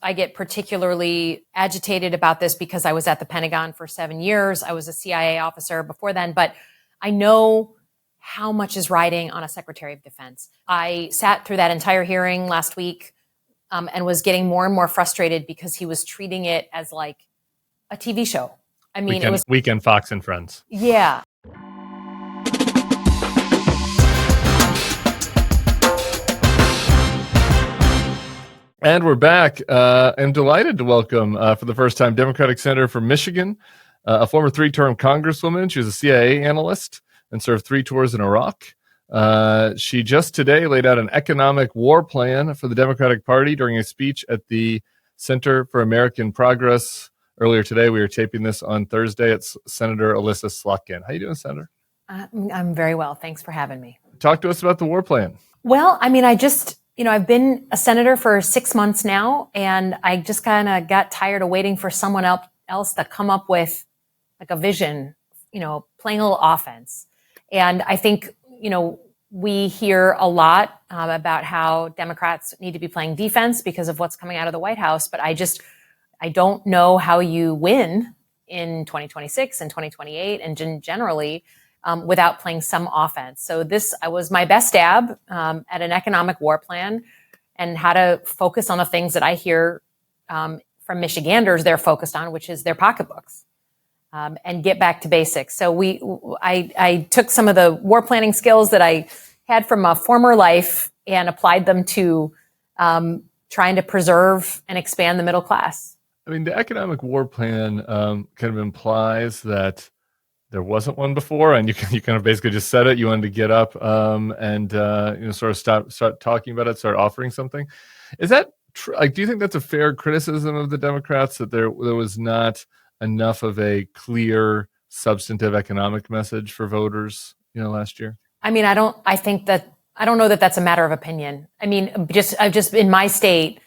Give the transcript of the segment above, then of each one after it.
I get particularly agitated about this because I was at the Pentagon for 7 years. I was a CIA officer before then, but I know how much is riding on a Secretary of Defense. I sat through that entire hearing last week and was getting more and more frustrated because he was treating it as like a TV show. I mean, it was Weekend Fox and Friends. Yeah. And we're back. I'm delighted to welcome, for the first time, Democratic Senator from Michigan, a former 3-term Congresswoman. She was a CIA analyst and served 3 tours in Iraq. She just today laid out an economic war plan for the Democratic Party during a speech at the Center for American Progress. Earlier today, we were taping this on Thursday. It's Senator Elissa Slotkin. How you doing, Senator? I'm very well. Thanks for having me. Talk to us about the war plan. Well, I mean, I've been a senator for 6 months now, and I just kind of got tired of waiting for someone else to come up with like a vision, playing a little offense. And I think, we hear a lot about how Democrats need to be playing defense because of what's coming out of the White House. But I don't know how you win in 2026 and 2028 and generally without playing some offense. So this was my best stab at an economic war plan and how to focus on the things that I hear from Michiganders they're focused on, which is their pocketbooks, and get back to basics. So I took some of the war planning skills that I had from a former life and applied them to trying to preserve and expand the middle class. I mean, the economic war plan kind of implies that there wasn't one before, and you kind of basically just said it. You wanted to get up and sort of start talking about it, start offering something. Is that do you think that's a fair criticism of the Democrats, that there was not enough of a clear, substantive economic message for voters, last year? I mean, I don't know that that's a matter of opinion. I mean, just in my state,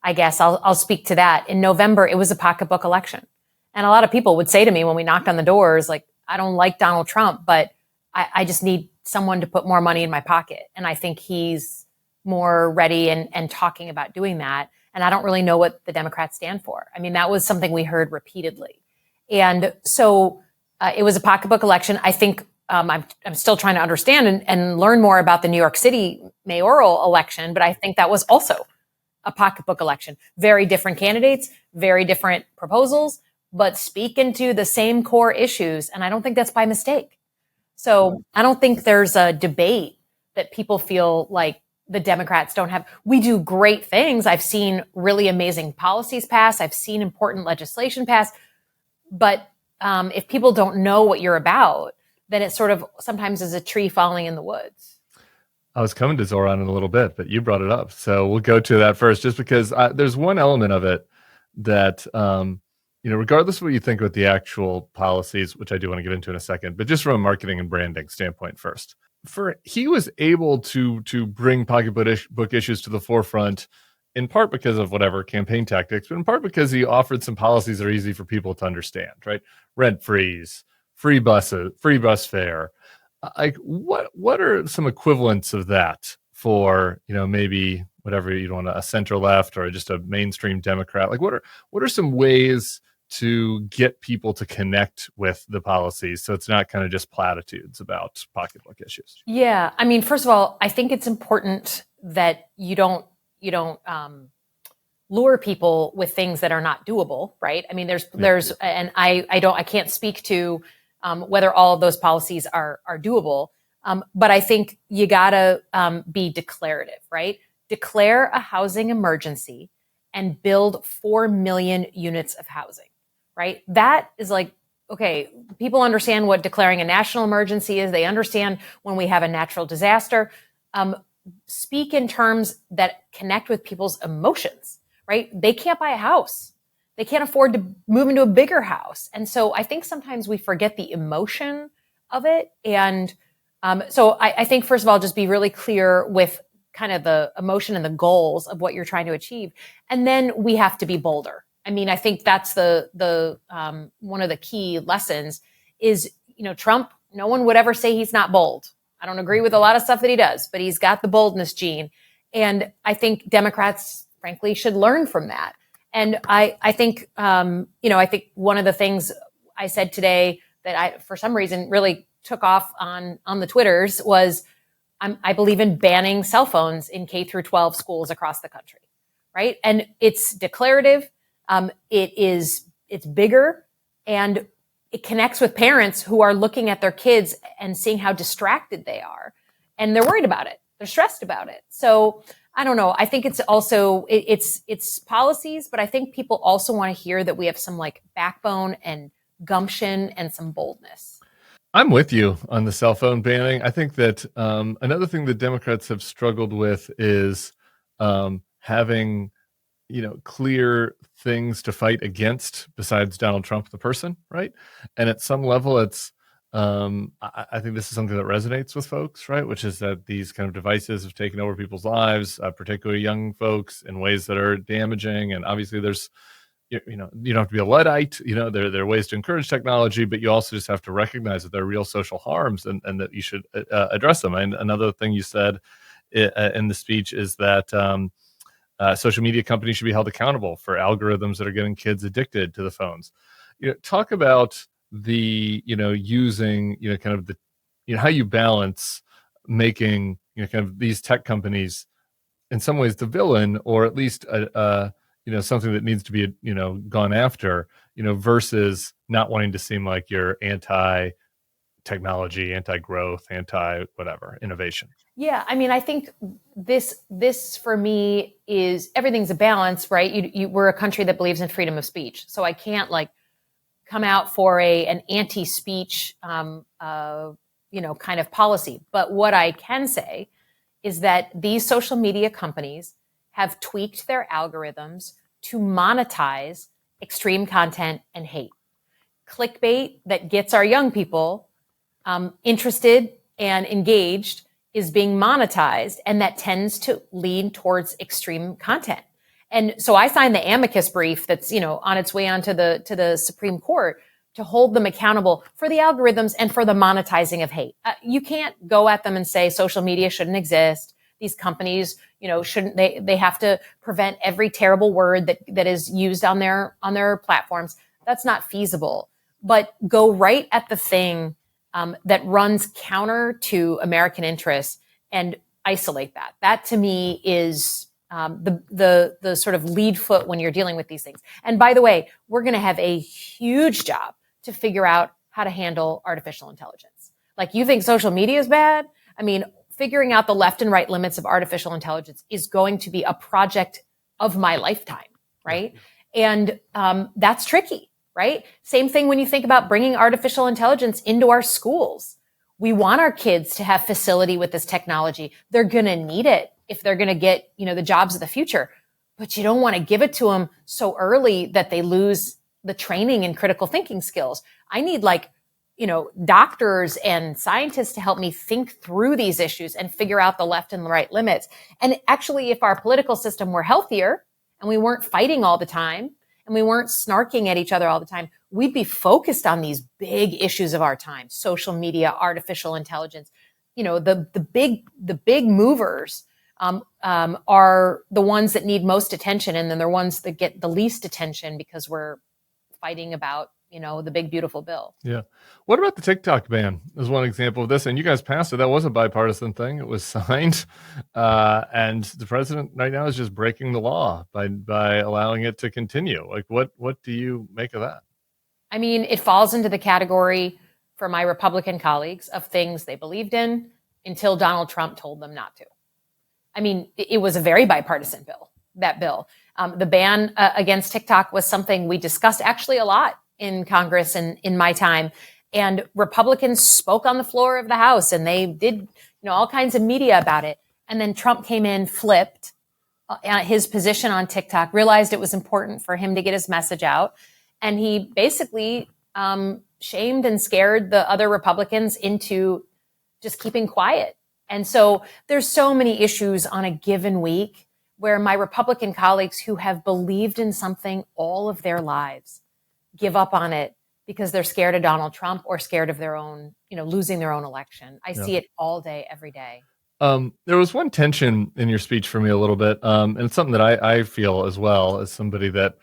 I guess I'll speak to that. In November, it was a pocketbook election, and a lot of people would say to me when we knocked on the doors, like, I don't like Donald Trump, but I just need someone to put more money in my pocket. And I think he's more ready and talking about doing that. And I don't really know what the Democrats stand for. I mean, that was something we heard repeatedly. And so it was a pocketbook election. I think I'm still trying to understand and learn more about the New York City mayoral election, but I think that was also a pocketbook election. Very different candidates, very different proposals, but speak into the same core issues. And I don't think that's by mistake. So I don't think there's a debate that people feel like the Democrats don't have. We do great things. I've seen really amazing policies pass. I've seen important legislation pass. But if people don't know what you're about, then it sort of sometimes is a tree falling in the woods. I was coming to Zoran in a little bit, but you brought it up. So we'll go to that first, just because there's one element of it that, regardless of what you think about the actual policies, which I do want to get into in a second, but just from a marketing and branding standpoint first, he was able to bring pocketbook issues to the forefront, in part because of whatever campaign tactics, but in part because he offered some policies that are easy for people to understand, right? Rent freeze, free buses, free bus fare. Like what are some equivalents of that for, maybe whatever you want, a center left or just a mainstream Democrat? Like what are some ways to get people to connect with the policies so it's not kind of just platitudes about pocketbook issues? Yeah. I mean, first of all, I think it's important that you don't lure people with things that are not doable, right? I mean, and I can't speak to whether all of those policies are doable. But I think you gotta be declarative, right? Declare a housing emergency and build 4 million units of housing, right? That is like, okay, people understand what declaring a national emergency is. They understand when we have a natural disaster. Speak in terms that connect with people's emotions, right? They can't buy a house. They can't afford to move into a bigger house. And so I think sometimes we forget the emotion of it. And so I think, first of all, just be really clear with kind of the emotion and the goals of what you're trying to achieve. And then we have to be bolder. I mean, I think that's the one of the key lessons is, Trump, no one would ever say he's not bold. I don't agree with a lot of stuff that he does, but he's got the boldness gene. And I think Democrats, frankly, should learn from that. And I think, I think one of the things I said today that I, for some reason, really took off on the Twitters was I believe in banning cell phones in K through 12 schools across the country, right? And it's declarative. It's bigger, and it connects with parents who are looking at their kids and seeing how distracted they are, and they're worried about it. They're stressed about it. So I don't know. I think it's also it's policies, but I think people also want to hear that we have some like backbone and gumption and some boldness. I'm with you on the cell phone banning. I think that another thing that Democrats have struggled with is having, clear things to fight against besides Donald Trump, the person, right? And at some level, it's I think this is something that resonates with folks, right? Which is that these kind of devices have taken over people's lives, particularly young folks, in ways that are damaging. And obviously, there's you don't have to be a Luddite. There are ways to encourage technology, but you also just have to recognize that there are real social harms and that you should address them. And another thing you said in the speech is that social media companies should be held accountable for algorithms that are getting kids addicted to the phones. Talk about the using kind of the how you balance making kind of these tech companies in some ways the villain, or at least something that needs to be gone after, versus not wanting to seem like you're anti-technology, anti-growth, anti-whatever innovation. Yeah, I mean, I think this for me is everything's a balance, right? We're a country that believes in freedom of speech, so I can't like come out for an anti-speech kind of policy. But what I can say is that these social media companies have tweaked their algorithms to monetize extreme content and hate. Clickbait that gets our young people interested and engaged is being monetized, and that tends to lean towards extreme content. And so I signed the amicus brief that's on its way onto the Supreme Court to hold them accountable for the algorithms and for the monetizing of hate. You can't go at them and say social media shouldn't exist. These companies, shouldn't they have to prevent every terrible word that is used on their platforms. That's not feasible. But go right at the thing that runs counter to American interests and isolate that. That to me is the sort of lead foot when you're dealing with these things. And by the way, we're going to have a huge job to figure out how to handle artificial intelligence. Like, you think social media is bad? I mean, figuring out the left and right limits of artificial intelligence is going to be a project of my lifetime, right? And that's tricky, right? Same thing when you think about bringing artificial intelligence into our schools. We want our kids to have facility with this technology. They're going to need it if they're going to get, the jobs of the future. But you don't want to give it to them so early that they lose the training and critical thinking skills. I need doctors and scientists to help me think through these issues and figure out the left and the right limits. And actually, if our political system were healthier and we weren't fighting all the time and we weren't snarking at each other all the time, we'd be focused on these big issues of our time: social media, artificial intelligence. The big movers are the ones that need most attention, and then they're ones that get the least attention because we're fighting about the big beautiful bill. Yeah. What about the TikTok ban as one example of this? And you guys passed it. That was a bipartisan thing. It was signed. And the president right now is just breaking the law by allowing it to continue. Like, what do you make of that? I mean, it falls into the category for my Republican colleagues of things they believed in until Donald Trump told them not to. I mean, it was a very bipartisan bill, that bill. The ban against TikTok was something we discussed actually a lot in Congress and in my time. And Republicans spoke on the floor of the House, and they did all kinds of media about it. And then Trump came in, flipped his position on TikTok, realized it was important for him to get his message out. And he basically shamed and scared the other Republicans into just keeping quiet. And so there's so many issues on a given week where my Republican colleagues who have believed in something all of their lives give up on it because they're scared of Donald Trump or scared of their own, losing their own election. I see it all day, every day. There was one tension in your speech for me a little bit, and it's something that I feel as well as somebody that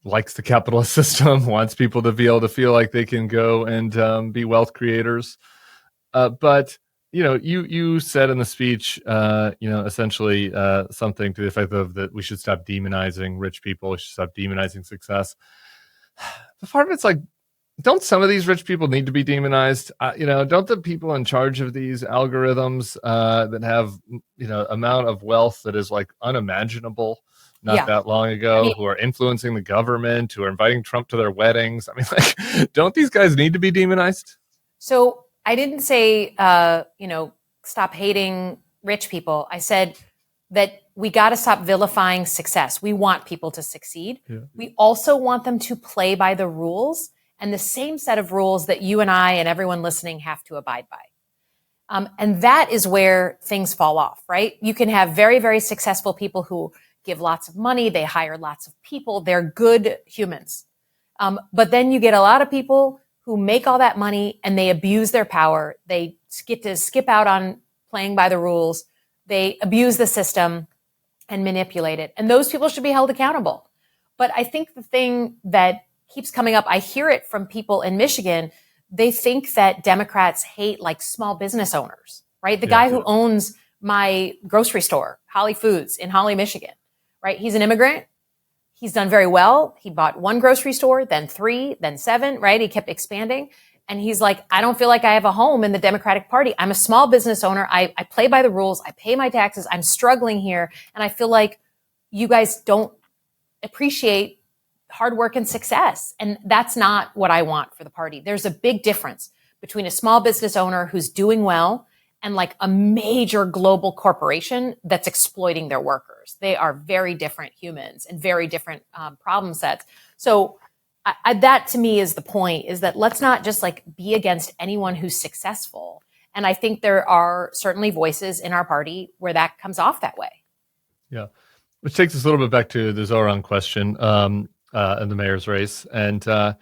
likes the capitalist system, wants people to be able to feel like they can go and be wealth creators. But you said in the speech, essentially something to the effect of that we should stop demonizing rich people, we should stop demonizing success. The part of it's like, don't some of these rich people need to be demonized? Don't the people in charge of these algorithms that have amount of wealth that is like unimaginable not that long ago, who are influencing the government, who are inviting Trump to their weddings? I mean, like, don't these guys need to be demonized? So I didn't say, stop hating rich people. I said that we got to stop vilifying success. We want people to succeed. Yeah. We also want them to play by the rules and the same set of rules that you and I and everyone listening have to abide by. And that is where things fall off, right? You can have very, very successful people who give lots of money. They hire lots of people. They're good humans. But then you get a lot of people who make all that money and they abuse their power. They get to skip out on playing by the rules. They abuse the system and manipulate it. And those people should be held accountable. But I think the thing that keeps coming up, I hear it from people in Michigan. They think that Democrats hate like small business owners, right? The guy who owns my grocery store, Holly Foods in Holly, Michigan, right? He's an immigrant. He's done very well. He bought one grocery store, then 3, then 7, right? He kept expanding. And he's like, I don't feel like I have a home in the Democratic Party. I'm a small business owner. I play by the rules. I pay my taxes. I'm struggling here. And I feel like you guys don't appreciate hard work and success. And that's not what I want for the party. There's a big difference between a small business owner who's doing well and like a major global corporation that's exploiting their workers. They are very different humans and very different problem sets. So that to me is the point, is that let's not just like be against anyone who's successful. And I think there are certainly voices in our party where that comes off that way. Yeah. Which takes us a little bit back to the Zoran question in the mayor's race. And, I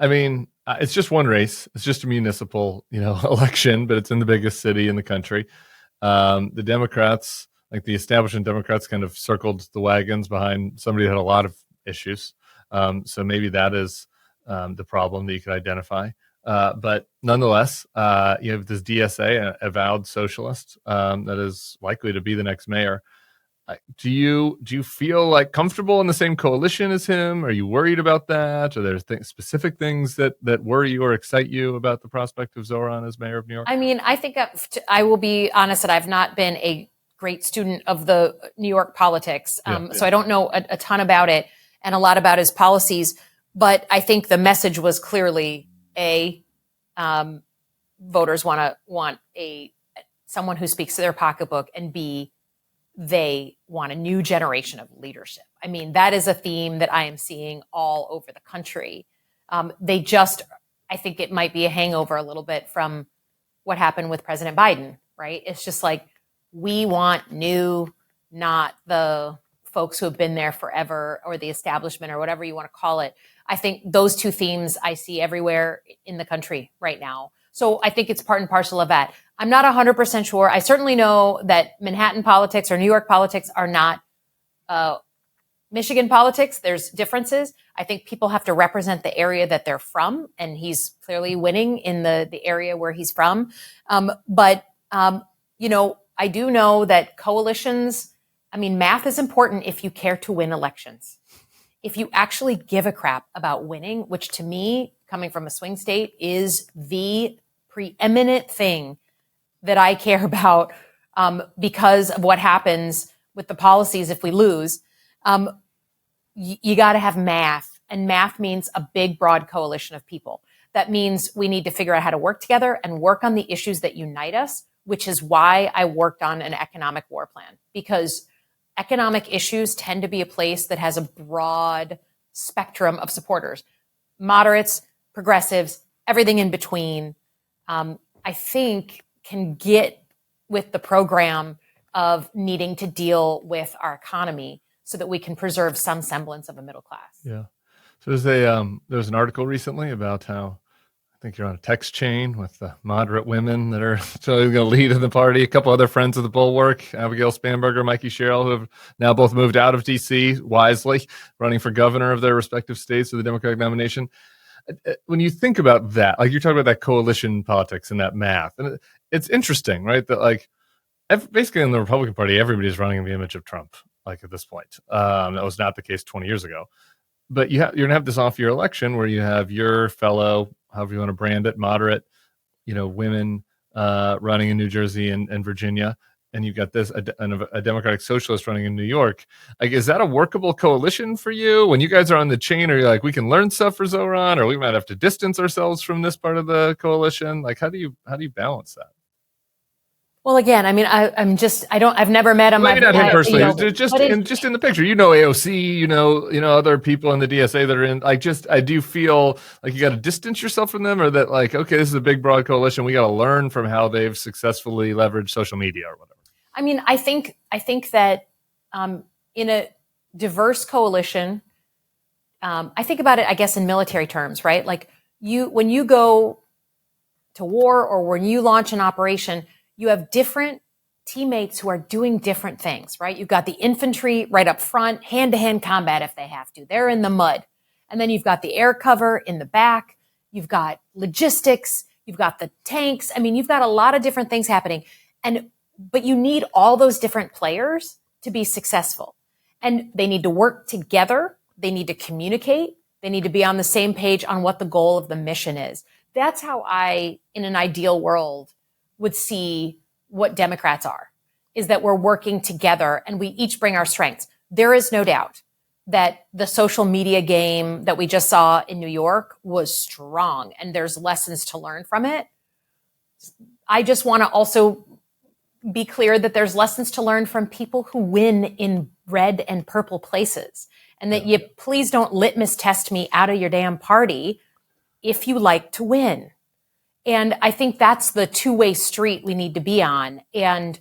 mean, it's just one race. It's just a municipal, election, but it's in the biggest city in the country. The Democrats, like the establishment Democrats, kind of circled the wagons behind somebody that had a lot of issues. So maybe that is the problem that you could identify. But nonetheless, you have this DSA, an avowed socialist, that is likely to be the next mayor. Do you feel like comfortable in the same coalition as him? Are you worried about that? Are there specific things that worry you or excite you about the prospect of Zoran as mayor of New York? I mean, I think I will be honest that I've not been a great student of the New York politics. So I don't know a ton about it and a lot about his policies. But I think the message was clearly voters want someone who speaks to their pocketbook, and B, they want a new generation of leadership. I mean, that is a theme that I am seeing all over the country. I think it might be a hangover a little bit from what happened with President Biden, right? It's just like, we want new, not the folks who have been there forever or the establishment or whatever you want to call it. I think those two themes I see everywhere in the country right now. So I think it's part and parcel of that. I'm not 100% sure. I certainly know that Manhattan politics or New York politics are not Michigan politics. There's differences. I think people have to represent the area that they're from, and he's clearly winning in the area where he's from. But I do know that coalitions, math is important if you care to win elections. If you actually give a crap about winning, which to me, coming from a swing state, is the preeminent thing that I care about because of what happens with the policies if we lose, you got to have math. And math means a big, broad coalition of people. That means we need to figure out how to work together and work on the issues that unite us, which is why I worked on an economic war plan, because economic issues tend to be a place that has a broad spectrum of supporters, moderates, progressives, everything in between. I think can get with the program of needing to deal with our economy so that we can preserve some semblance of a middle class. Yeah. So there's an article recently about how think you're on a text chain with the moderate women that are totally going to lead in the party. A couple other friends of the Bulwark, Abigail Spanberger, Mikey Sherrill, who have now both moved out of D.C. wisely, running for governor of their respective states with the Democratic nomination. When you think about that, like you're talking about that coalition politics and that math, and it's interesting, right? That like basically in the Republican Party, everybody's running in the image of Trump, like at this point. That was not the case 20 years ago. But you're going to have this off-year election where you have your fellow, however you want to brand it, moderate, women running in New Jersey and Virginia, and you've got this a Democratic Socialist running in New York. Like, is that a workable coalition for you? When you guys are on the chain, are you like, we can learn stuff for Zoran, or we might have to distance ourselves from this part of the coalition? Like, how do you balance that? Well, again, I mean, I've never met him. Maybe not him personally, just in the picture, AOC, other people in the DSA that are in, I do feel like you got to distance yourself from them, or that like, okay, this is a big, broad coalition. We got to learn from how they've successfully leveraged social media or whatever. I mean, I think that in a diverse coalition, I think about it, I guess, in military terms, right? Like when you go to war or when you launch an operation, you have different teammates who are doing different things, right? You've got the infantry right up front, hand-to-hand combat if they have to. They're in the mud. And then you've got the air cover in the back. You've got logistics. You've got the tanks. I mean, you've got a lot of different things happening. But you need all those different players to be successful. And they need to work together. They need to communicate. They need to be on the same page on what the goal of the mission is. That's how I, in an ideal world, would see what Democrats are, is that we're working together and we each bring our strengths. There is no doubt that the social media game that we just saw in New York was strong, and there's lessons to learn from it. I just want to also be clear that there's lessons to learn from people who win in red and purple places, and that you please don't litmus test me out of your damn party if you like to win. And I think that's the two-way street we need to be on. And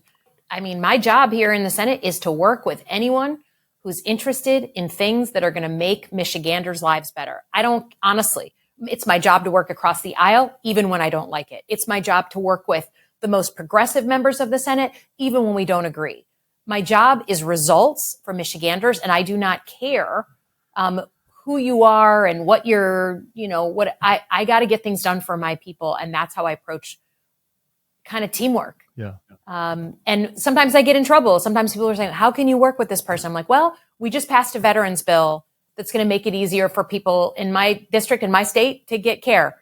I mean, my job here in the Senate is to work with anyone who's interested in things that are going to make Michiganders' lives better. Honestly, it's my job to work across the aisle, even when I don't like it. It's my job to work with the most progressive members of the Senate, even when we don't agree. My job is results for Michiganders, and I do not care who you are and what you're, I got to get things done for my people. And that's how I approach kind of teamwork. Yeah. And sometimes I get in trouble. Sometimes people are saying, how can you work with this person? I'm like, well, we just passed a veterans bill that's going to make it easier for people in my district, in my state, to get care.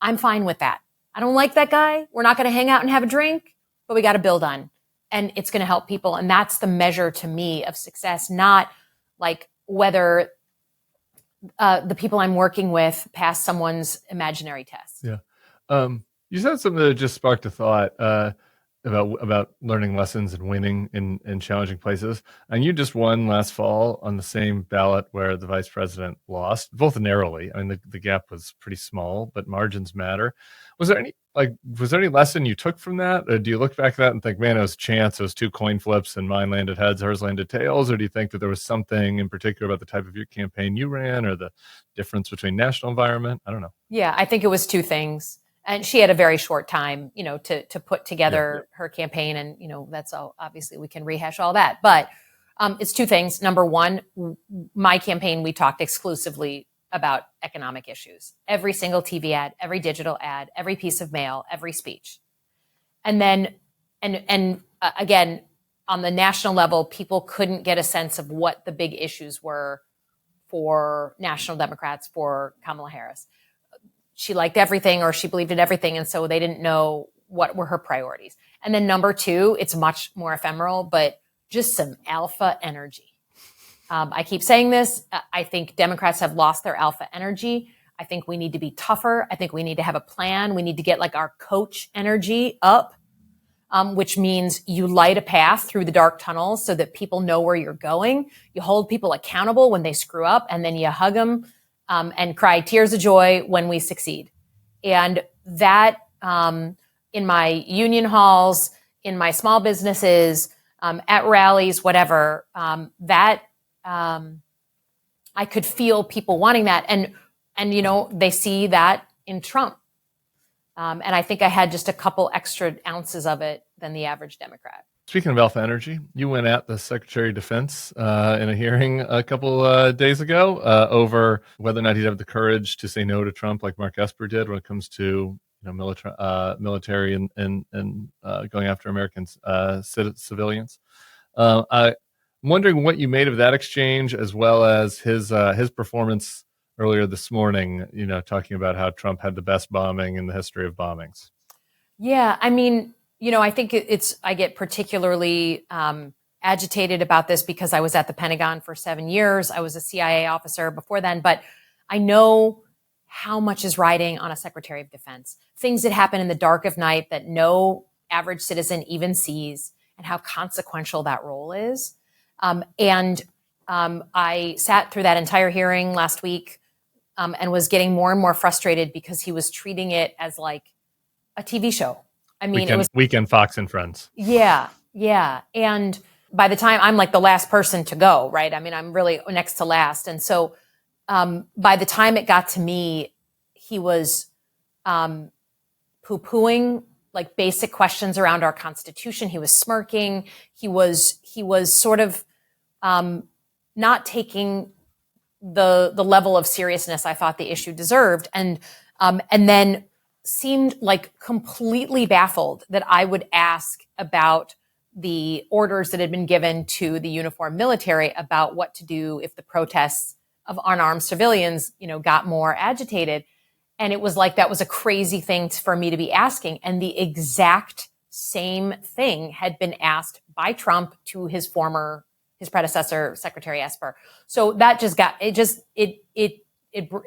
I'm fine with that. I don't like that guy. We're not going to hang out and have a drink, but we got a bill done and it's going to help people. And that's the measure to me of success, not like whether the people I'm working with pass someone's imaginary test. Yeah. You said something that just sparked a thought about learning lessons and winning in challenging places. And you just won last fall on the same ballot where the vice president lost, both narrowly. I mean, the gap was pretty small, but margins matter. Was there any lesson you took from that? Or do you look back at that and think, man, it was chance, it was two coin flips and mine landed heads, hers landed tails? Or do you think that there was something in particular about the type of your campaign you ran or the difference between national environment? I don't know. Yeah, I think it was two things. And she had a very short time, to put together her campaign. And, that's all, obviously we can rehash all that. But it's two things. Number one, my campaign, we talked exclusively about economic issues. Every single TV ad, every digital ad, every piece of mail, every speech. And then, again, on the national level, people couldn't get a sense of what the big issues were for national Democrats, for Kamala Harris. She liked everything, or she believed in everything. And so they didn't know what were her priorities. And then number two, it's much more ephemeral, but just some alpha energy. I keep saying this. I think Democrats have lost their alpha energy. I think we need to be tougher. I think we need to have a plan. We need to get like our coach energy up, which means you light a path through the dark tunnels so that people know where you're going. You hold people accountable when they screw up, and then you hug them and cry tears of joy when we succeed. And that in my union halls, in my small businesses, at rallies, whatever, I could feel people wanting that. And they see that in Trump. And I think I had just a couple extra ounces of it than the average Democrat. Speaking of alpha energy, you went at the Secretary of Defense in a hearing a couple days ago over whether or not he'd have the courage to say no to Trump like Mark Esper did when it comes to military and going after American civilians. I'm wondering what you made of that exchange, as well as his performance earlier this morning, talking about how Trump had the best bombing in the history of bombings. Yeah, I mean, I think I get particularly agitated about this because I was at the Pentagon for 7 years. I was a CIA officer before then, but I know how much is riding on a Secretary of Defense. Things that happen in the dark of night that no average citizen even sees, and how consequential that role is. I sat through that entire hearing last week and was getting more and more frustrated because he was treating it as like a TV show. I mean, it was Weekend Fox and Friends. Yeah. And by the time I'm like the last person to go, right? I mean, I'm really next to last. And so by the time it got to me, he was poo-pooing like basic questions around our Constitution. He was smirking. He was sort of not taking the level of seriousness I thought the issue deserved. And then seemed like completely baffled that I would ask about the orders that had been given to the uniformed military about what to do if the protests of unarmed civilians, got more agitated. And it was like that was a crazy thing for me to be asking. And the exact same thing had been asked by Trump to his predecessor, Secretary Esper. So that just it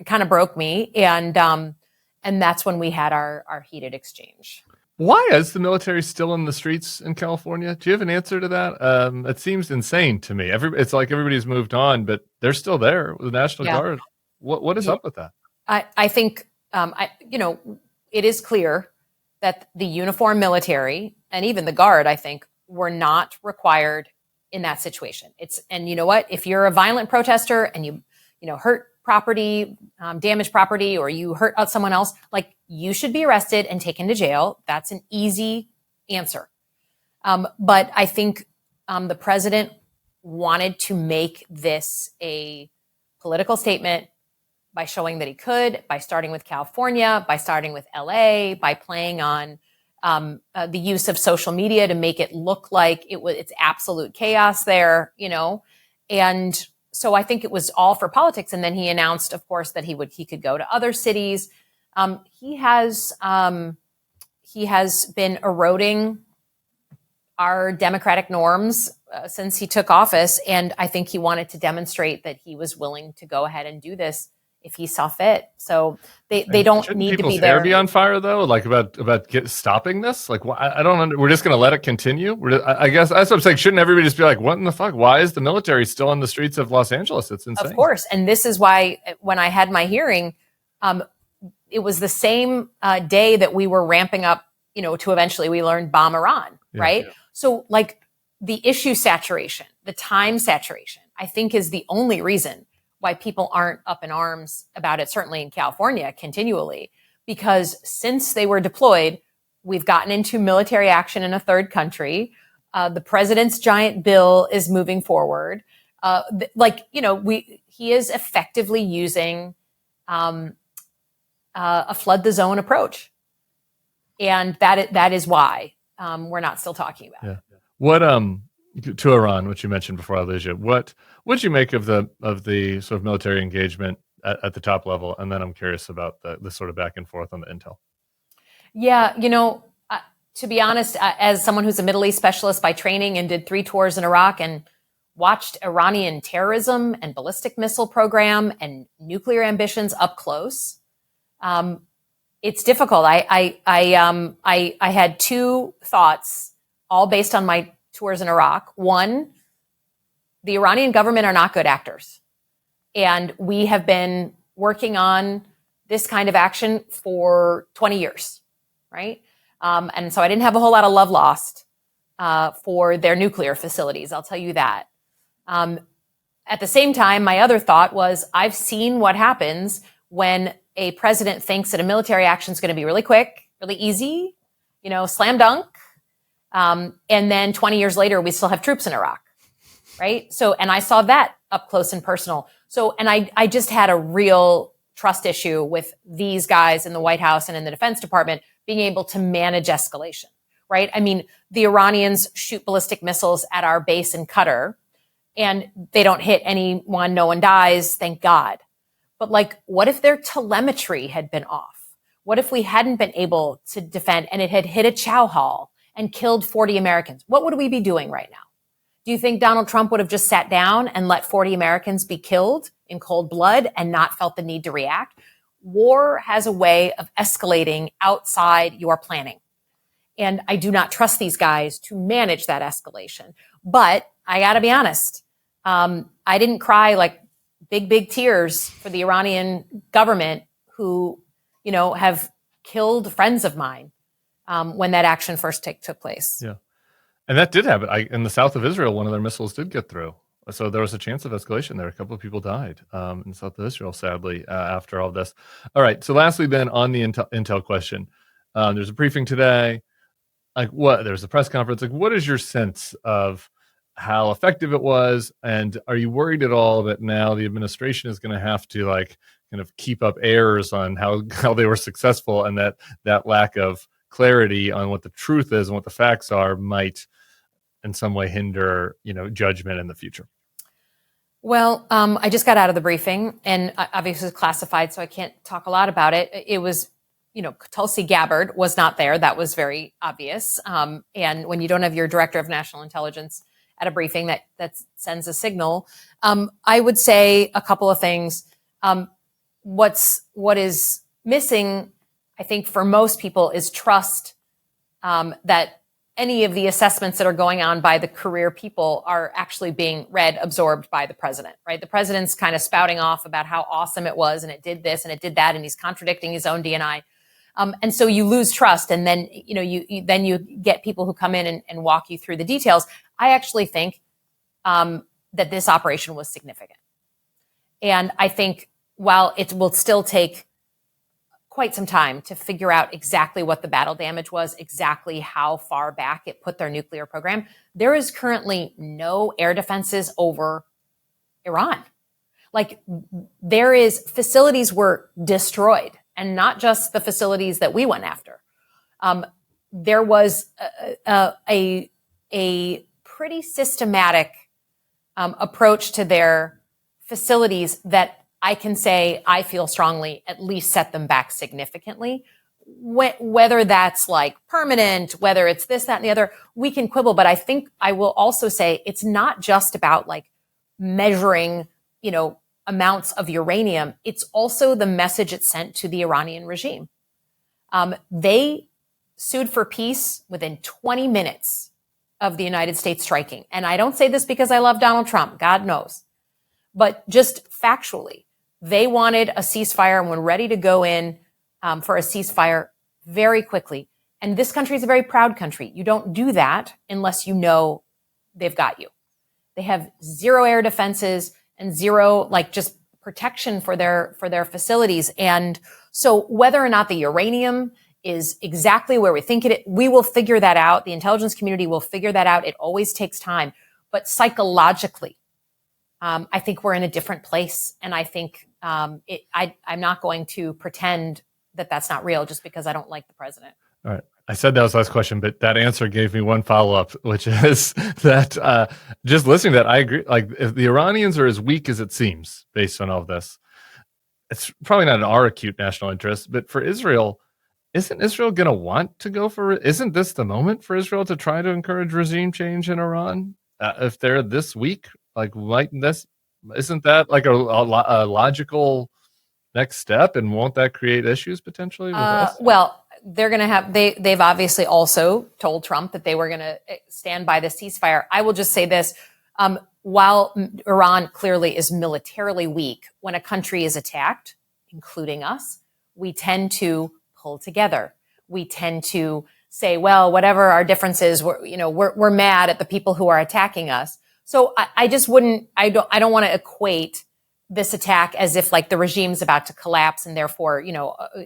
kind of broke me. And that's when we had our heated exchange. Why is the military still in the streets in California? Do you have an answer to that? It seems insane to me. It's like everybody's moved on, but they're still there with the National Guard. What is up with that? I think, it is clear that the uniformed military and even the Guard, I think, were not required in that situation. And you know what? If you're a violent protester and you hurt property, damage property, or you hurt someone else, like you should be arrested and taken to jail. That's an easy answer. But I think the president wanted to make this a political statement by showing that he could, by starting with California, by starting with LA, by playing on the use of social media to make it look like it's absolute chaos there, and so I think it was all for politics. And then he announced, of course, that he could go to other cities. He has been eroding our democratic norms since he took office. And I think he wanted to demonstrate that he was willing to go ahead and do this if he saw fit. So they don't need to be there. Shouldn't people's hair be on fire though? Like about stopping this? Like, I don't. We're just going to let it continue. I guess that's what I'm saying. Shouldn't everybody just be like, what in the fuck? Why is the military still on the streets of Los Angeles? It's insane. Of course, and this is why when I had my hearing, it was the same day that we were ramping up, to eventually we learned bomb Iran, right? Yeah. So like the issue saturation, the time saturation, I think is the only reason why people aren't up in arms about it, certainly in California, continually, because since they were deployed, we've gotten into military action in a third country. The president's giant bill is moving forward. He is effectively using a flood the zone approach. And that is why we're not still talking about it. What, to Iran, which you mentioned before I lose you, what would you make of the sort of military engagement at the top level? And then I'm curious about the sort of back and forth on the intel. Yeah, to be honest, as someone who's a Middle East specialist by training and did 3 tours in Iraq and watched Iranian terrorism and ballistic missile program and nuclear ambitions up close, it's difficult. I had 2 thoughts, all based on my tours in Iraq. One, the Iranian government are not good actors. And we have been working on this kind of action for 20 years, right? And so I didn't have a whole lot of love lost for their nuclear facilities, I'll tell you that. At the same time, my other thought was, I've seen what happens when a president thinks that a military action is going to be really quick really easy, slam dunk. And then 20 years later, we still have troops in Iraq, right? So, and I saw that up close and personal. So, and I just had a real trust issue with these guys in the White House and in the Defense Department being able to manage escalation, right? I mean, the Iranians shoot ballistic missiles at our base in Qatar and they don't hit anyone, no one dies, thank God. But like, what if their telemetry had been off? What if we hadn't been able to defend and it had hit a chow hall and killed 40 Americans? What would we be doing right now? Do you think Donald Trump would have just sat down and let 40 Americans be killed in cold blood and not felt the need to react? War has a way of escalating outside your planning. And I do not trust these guys to manage that escalation. But I got to be honest, I didn't cry like big tears for the Iranian government who, have killed friends of mine when that action first took place. Yeah. And that did happen. In the south of Israel, one of their missiles did get through. So there was a chance of escalation there. A couple of people died in the south of Israel, sadly, after all this. All right. So lastly, then, on the intel question, there's a briefing today. There's a press conference. Like, what is your sense of how effective it was? And are you worried at all that now the administration is going to have to kind of keep up errors on how they were successful, and that lack of clarity on what the truth is and what the facts are might in some way hinder, judgment in the future? Well, I just got out of the briefing, and obviously it's classified, so I can't talk a lot about it. It was, Tulsi Gabbard was not there. That was very obvious. And when you don't have your director of national intelligence at a briefing, that sends a signal. I would say a couple of things. What is missing, I think, for most people is trust that any of the assessments that are going on by the career people are actually being read, absorbed by the president, right? The president's kind of spouting off about how awesome it was, and it did this and it did that, and he's contradicting his own DNI. And so you lose trust, and then you get people who come in and walk you through the details. I actually think that this operation was significant, and I think while it will still take quite some time to figure out exactly what the battle damage was, exactly how far back it put their nuclear program, there is currently no air defenses over Iran. Facilities were destroyed, and not just the facilities that we went after. There was a pretty systematic approach to their facilities that I can say I feel strongly at least set them back significantly. Whether that's permanent, whether it's this, that, and the other, we can quibble. But I think I will also say it's not just about measuring, amounts of uranium. It's also the message it sent to the Iranian regime. They sued for peace within 20 minutes of the United States striking. And I don't say this because I love Donald Trump, God knows. But just factually, they wanted a ceasefire and were ready to go in for a ceasefire very quickly. And this country is a very proud country. You don't do that unless you know they've got you. They have zero air defenses and zero just protection for their facilities. And so whether or not the uranium is exactly where we think it, we will figure that out. The intelligence community will figure that out. It always takes time. But psychologically, I think we're in a different place. And I think I'm not going to pretend that that's not real just because I don't like the president. All right. I said that was the last question, but that answer gave me one follow-up, which is that just listening to that, I agree. If the Iranians are as weak as it seems based on all of this, it's probably not in our acute national interest, but for Israel, isn't Israel going to want to go for it? Isn't this the moment for Israel to try to encourage regime change in Iran? If they're this weak, isn't that a logical next step? And won't that create issues potentially with us? Well, they're going to have, they've obviously also told Trump that they were going to stand by the ceasefire. I will just say this, while Iran clearly is militarily weak, when a country is attacked, including us, we tend to pull together. We tend to say, well, whatever our differences, we're mad at the people who are attacking us. So I just wouldn't, I don't want to equate this attack as if the regime's about to collapse and therefore,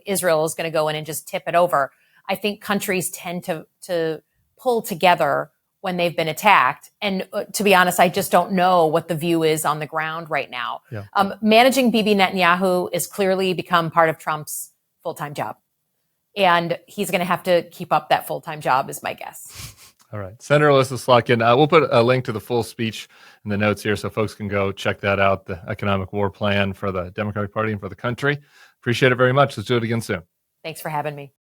Israel is going to go in and just tip it over. I think countries tend to pull together when they've been attacked. And to be honest, I just don't know what the view is on the ground right now. Yeah. Managing Bibi Netanyahu has clearly become part of Trump's full-time job. And he's going to have to keep up that full-time job is my guess. All right. Senator Elissa Slotkin, we'll put a link to the full speech in the notes here so folks can go check that out, the economic war plan for the Democratic Party and for the country. Appreciate it very much. Let's do it again soon. Thanks for having me.